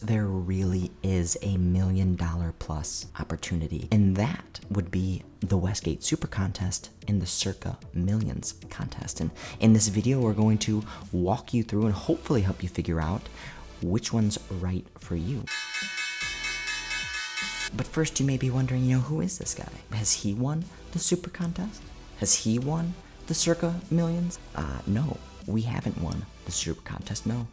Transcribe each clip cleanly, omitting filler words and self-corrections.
There really is a $1 million plus opportunity, and that would be the Westgate Super Contest in the Circa Millions contest. And in this video, we're going to walk you through and hopefully help you figure out which one's right for you. But first, you may be wondering, who is this guy? Has he won the Super Contest? Has he won the Circa Millions? No, we haven't won the Super Contest. No,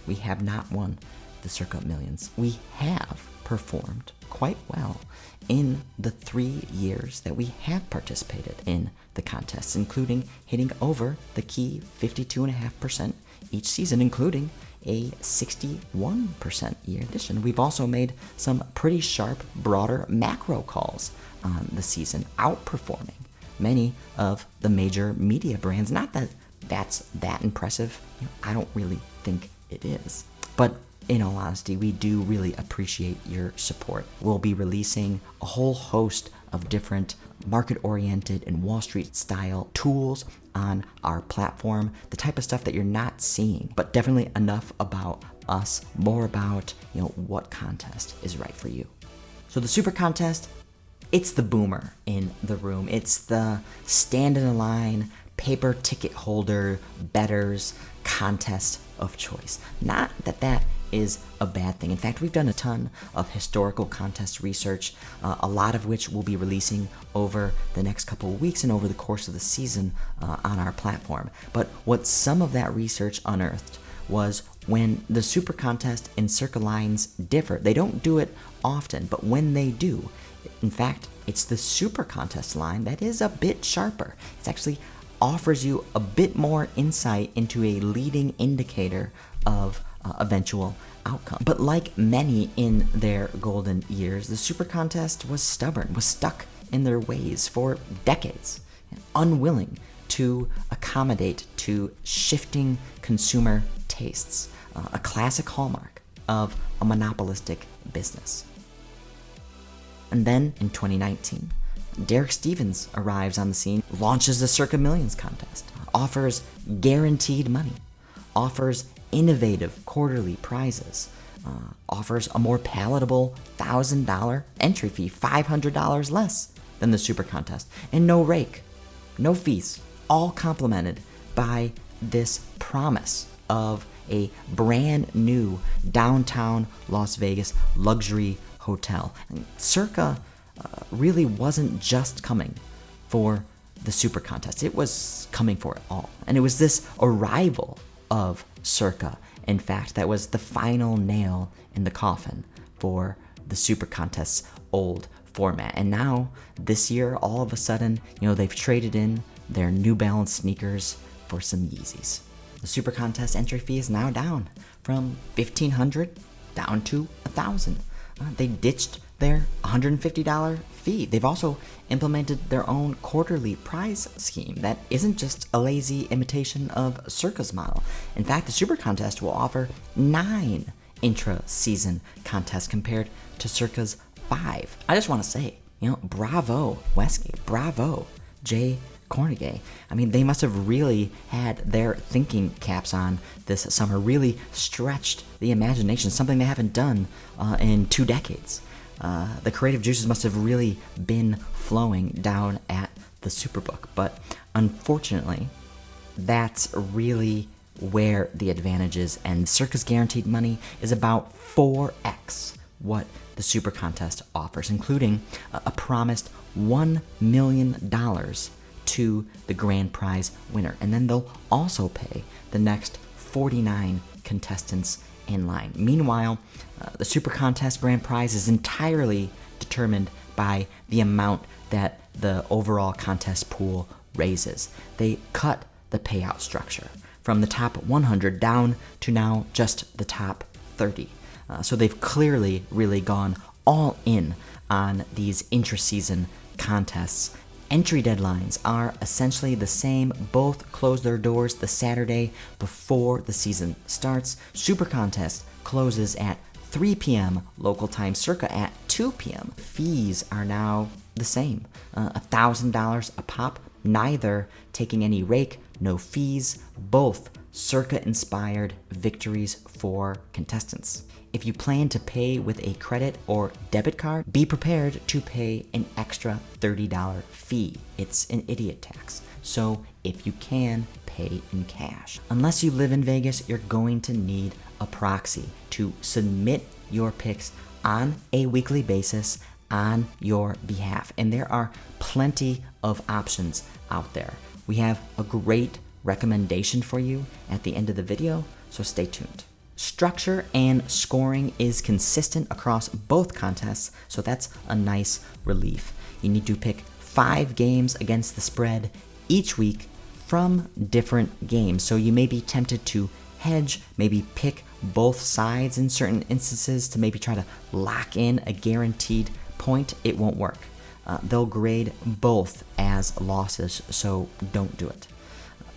we have not won the Circa Millions. We have performed quite well in the 3 years that we have participated in the contests, including hitting over the key 52.5% each season, including a 61% year addition. We've also made some pretty sharp, broader macro calls on the season, outperforming many of the major media brands. Not that that's that impressive. I don't really think it is. But in all honesty, we do really appreciate your support. We'll be releasing a whole host of different market-oriented and Wall Street-style tools on our platform, the type of stuff that you're not seeing, but definitely enough about us, more about, what contest is right for you. So the Super Contest, it's the boomer in the room. It's the stand in a line, paper ticket holder, bettors contest of choice. Not that that is a bad thing. In fact, we've done a ton of historical contest research, a lot of which we'll be releasing over the next couple of weeks and over the course of the season on our platform. But what some of that research unearthed was when the Super Contest and Circa lines differ. They don't do it often, but when they do, in fact, it's the Super Contest line that is a bit sharper. It actually offers you a bit more insight into a leading indicator of eventual outcome. But like many in their golden years, the Super Contest was stubborn, was stuck in their ways for decades, unwilling to accommodate to shifting consumer tastes, a classic hallmark of a monopolistic business. And then in 2019, Derek Stevens arrives on the scene, launches the Circa Millions contest, offers guaranteed money, offers innovative quarterly prizes, offers a more palatable $1,000 entry fee, $500 less than the Super Contest, and no rake, no fees, all complemented by this promise of a brand new downtown Las Vegas luxury hotel. And Circa really wasn't just coming for the Super Contest, it was coming for it all. And it was this arrival of Circa, in fact, that was the final nail in the coffin for the Super Contest's old format. And now, this year, all of a sudden, they've traded in their New Balance sneakers for some Yeezys. The Super Contest entry fee is now down from $1,500 down to $1,000. They ditched their $150 fee. They've also implemented their own quarterly prize scheme that isn't just a lazy imitation of Circa's model. In fact, the Super Contest will offer 9 intra-season contests compared to Circa's 5. I just want to say, bravo Westgate, bravo Jay Cornegay. I mean, they must have really had their thinking caps on this summer, really stretched the imagination, something they haven't done in 2 decades. The creative juices must have really been flowing down at the Superbook. But unfortunately, that's really where the advantage is. And Circa's guaranteed money is about 4x what the Super Contest offers, including a promised $1 million to the grand prize winner. And then they'll also pay the next 49 contestants in line. Meanwhile, the Super Contest grand prize is entirely determined by the amount that the overall contest pool raises. They cut the payout structure from the top 100 down to now just the top 30. So they've clearly really gone all in on these intra-season contests. Entry deadlines are essentially the same. Both close their doors the Saturday before the season starts. Super Contest closes at 3 p.m. local time, Circa at 2 p.m. Fees are now the same, $1,000 a pop, neither taking any rake, no fees. Both Circa-inspired victories for contestants. If you plan to pay with a credit or debit card, be prepared to pay an extra $30 fee. It's an idiot tax. So if you can, pay in cash. Unless you live in Vegas, you're going to need a proxy to submit your picks on a weekly basis on your behalf. And there are plenty of options out there. We have a great recommendation for you at the end of the video, so stay tuned. Structure and scoring is consistent across both contests, so that's a nice relief. You need to pick 5 games against the spread each week from different games, so you may be tempted to hedge, maybe pick both sides in certain instances to maybe try to lock in a guaranteed point. It won't work. They'll grade both as losses, so don't do it.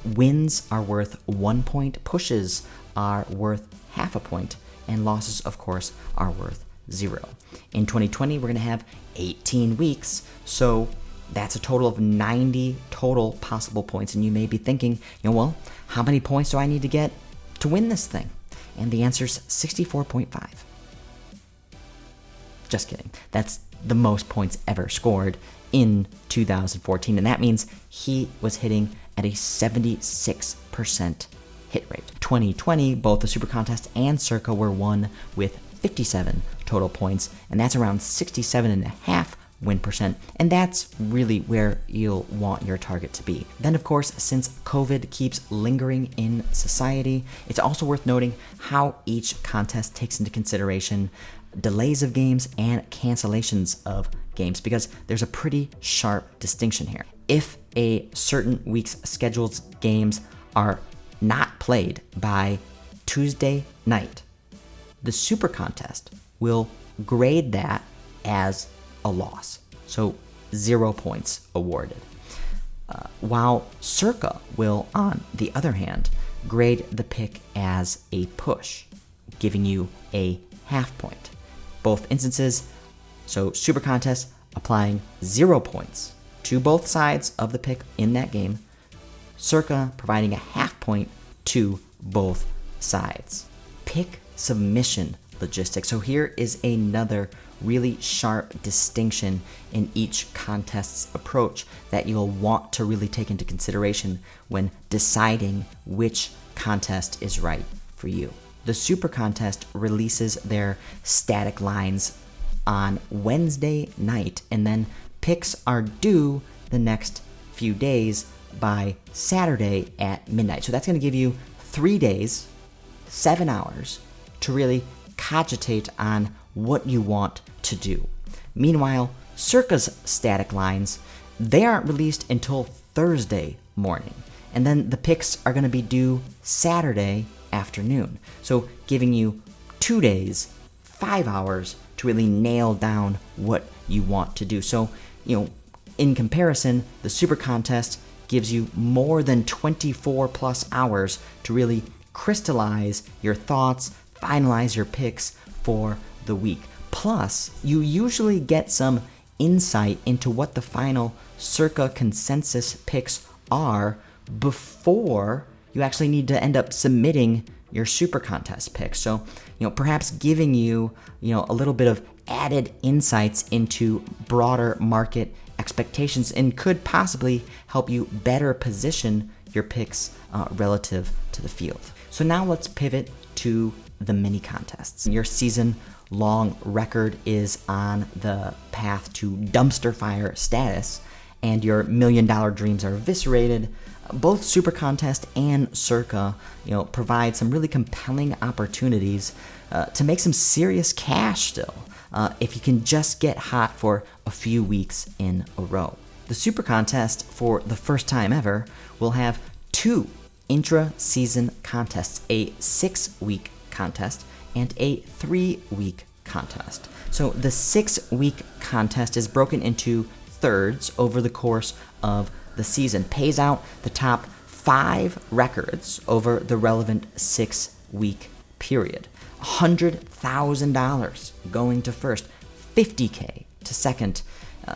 Wins are worth 1 point, pushes are worth half a point, and losses, of course, are worth 0. In 2020, we're going to have 18 weeks, so that's a total of 90 total possible points, and you may be thinking, well, how many points do I need to get to win this thing? And the answer is 64.5. Just kidding. That's the most points ever scored in 2014, and that means he was hitting at a 76% hit rate. 2020, both the Super Contest and Circa were won with 57 total points, and that's around 67.5 win percent, and that's really where you'll want your target to be. Then, of course, since COVID keeps lingering in society, it's also worth noting how each contest takes into consideration delays of games and cancellations of games, because there's a pretty sharp distinction here. If a certain week's scheduled games are not played by Tuesday night, the Super Contest will grade that as a loss, so 0 points awarded. While Circa will, on the other hand, grade the pick as a push, giving you a half point. Both instances, so Super Contest applying 0 points to both sides of the pick in that game, Circa providing a half point to both sides. Pick submission logistics. So here is another really sharp distinction in each contest's approach that you'll want to really take into consideration when deciding which contest is right for you. The Super Contest releases their static lines on Wednesday night, and then picks are due the next few days by Saturday at midnight. So that's going to give you 3 days, 7 hours to really cogitate on what you want to do. Meanwhile, Circa's static lines, they aren't released until Thursday morning, and then the picks are going to be due Saturday afternoon. So giving you 2 days, 5 hours to really nail down what you want to do. So, in comparison, the Super Contest gives you more than 24 plus hours to really crystallize your thoughts, finalize your picks for the week. Plus, you usually get some insight into what the final Circa consensus picks are before you actually need to end up submitting your Super Contest picks. So, perhaps giving you, a little bit of added insights into broader market expectations, and could possibly help you better position your picks relative to the field. So now let's pivot to the mini contests. Your season-long record is on the path to dumpster fire status, and your $1 million dreams are eviscerated. Both Super Contest and Circa, provide some really compelling opportunities to make some serious cash still, if you can just get hot for a few weeks in a row. The Super Contest, for the first time ever, will have 2 intra-season contests, a 6-week contest and a 3-week contest. So the 6-week contest is broken into thirds over the course of the season, pays out the top 5 records over the relevant 6-week period. $100,000 going to first, $50K to second,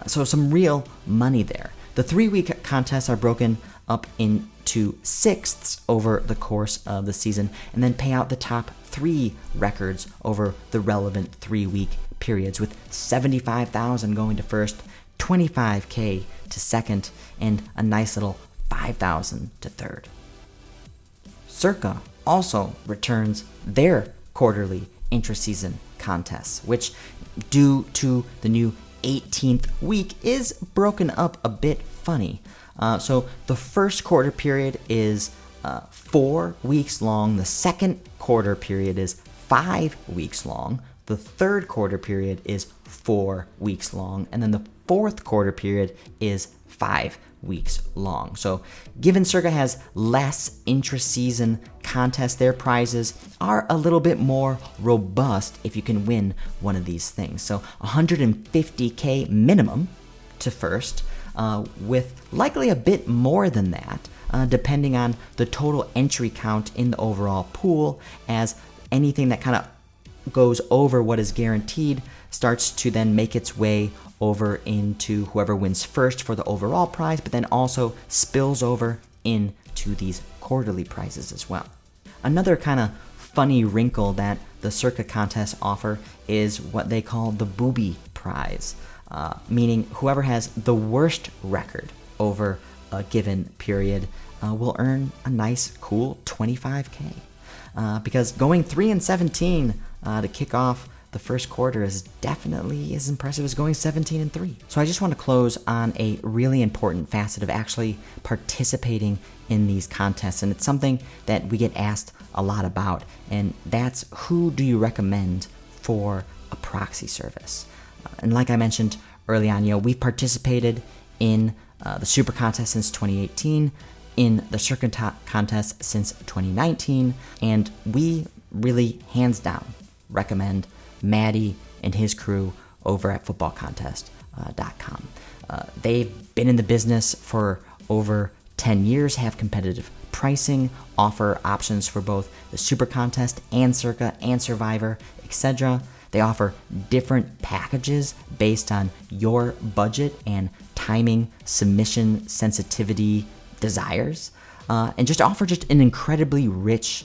so some real money there. The 3-week contests are broken up in to sixths over the course of the season, and then pay out the top 3 records over the relevant 3-week periods, with $75,000 going to first, $25K to second, and a nice little $5,000 to third. Circa also returns their quarterly intra-season contests, which, due to the new 18th week, is broken up a bit funny. So the first quarter period is 4 weeks long, the second quarter period is 5 weeks long, the third quarter period is 4 weeks long, and then the fourth quarter period is 5 weeks long. So given Circa has less intra-season contests, their prizes are a little bit more robust if you can win one of these things. So $150K minimum to first, with likely a bit more than that, depending on the total entry count in the overall pool, as anything that kind of goes over what is guaranteed starts to then make its way over into whoever wins first for the overall prize, but then also spills over into these quarterly prizes as well. Another kind of funny wrinkle that the Circa contests offer is what they call the Booby Prize, meaning whoever has the worst record over a given period will earn a nice, cool $25K. Because going 3-17 to kick off the first quarter is definitely as impressive as going 17-3. So I just want to close on a really important facet of actually participating in these contests, and it's something that we get asked a lot about, and that's who do you recommend for a proxy service? And like I mentioned early on, we've participated in the SuperContest since 2018, in the Circa contest since 2019, and we really, hands down, recommend Maddie and his crew over at footballcontest.com. They've been in the business for over 10 years, have competitive pricing, offer options for both the Super Contest and Circa and Survivor, etc. They offer different packages based on your budget and timing, submission, sensitivity, desires, and just offer just an incredibly rich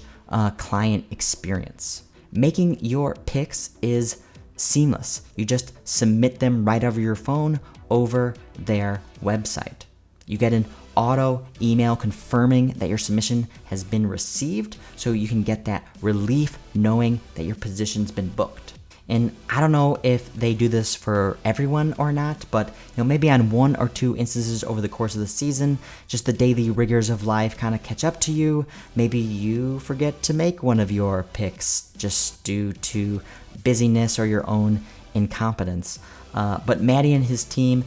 client experience. Making your picks is seamless. You just submit them right over your phone over their website. You get an auto email confirming that your submission has been received, so you can get that relief knowing that your position's been booked. And I don't know if they do this for everyone or not, but maybe on 1 or 2 instances over the course of the season, just the daily rigors of life kind of catch up to you. Maybe you forget to make one of your picks just due to busyness or your own incompetence. But Maddie and his team,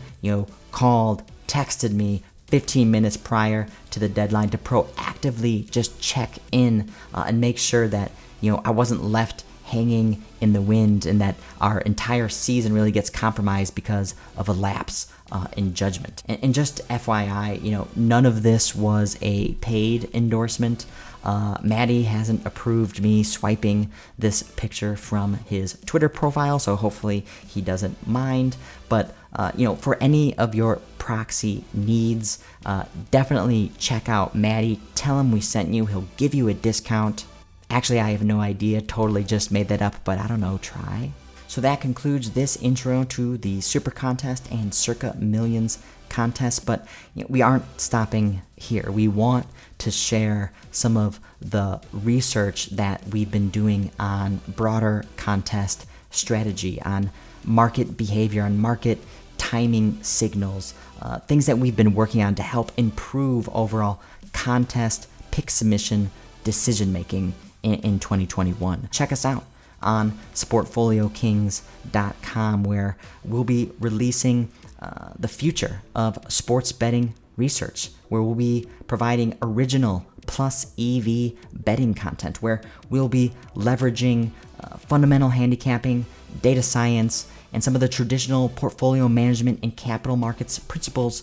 called, texted me 15 minutes prior to the deadline to proactively just check in and make sure that I wasn't left hanging in the wind and that our entire season really gets compromised because of a lapse in judgment. And just FYI, none of this was a paid endorsement. Maddie hasn't approved me swiping this picture from his Twitter profile, so hopefully he doesn't mind. But for any of your proxy needs, definitely check out Maddie. Tell him we sent you. He'll give you a discount. Actually, I have no idea. Totally just made that up, but I don't know. Try. So that concludes this intro to the Super Contest and Circa Millions contest, but we aren't stopping here. We want to share some of the research that we've been doing on broader contest strategy, on market behavior, on market timing signals, things that we've been working on to help improve overall contest pick submission decision making in 2021. Check us out on sportfoliokings.com, where we'll be releasing the future of sports betting research, where we'll be providing original plus EV betting content, where we'll be leveraging fundamental handicapping, data science, and some of the traditional portfolio management and capital markets principles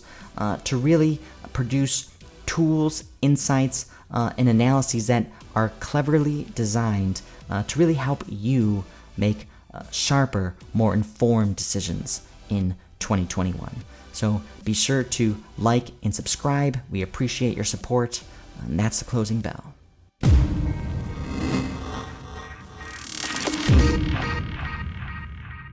to really produce tools, insights, and analyses that are cleverly designed to really help you make sharper, more informed decisions in 2021. So be sure to like and subscribe. We appreciate your support. And that's the closing bell.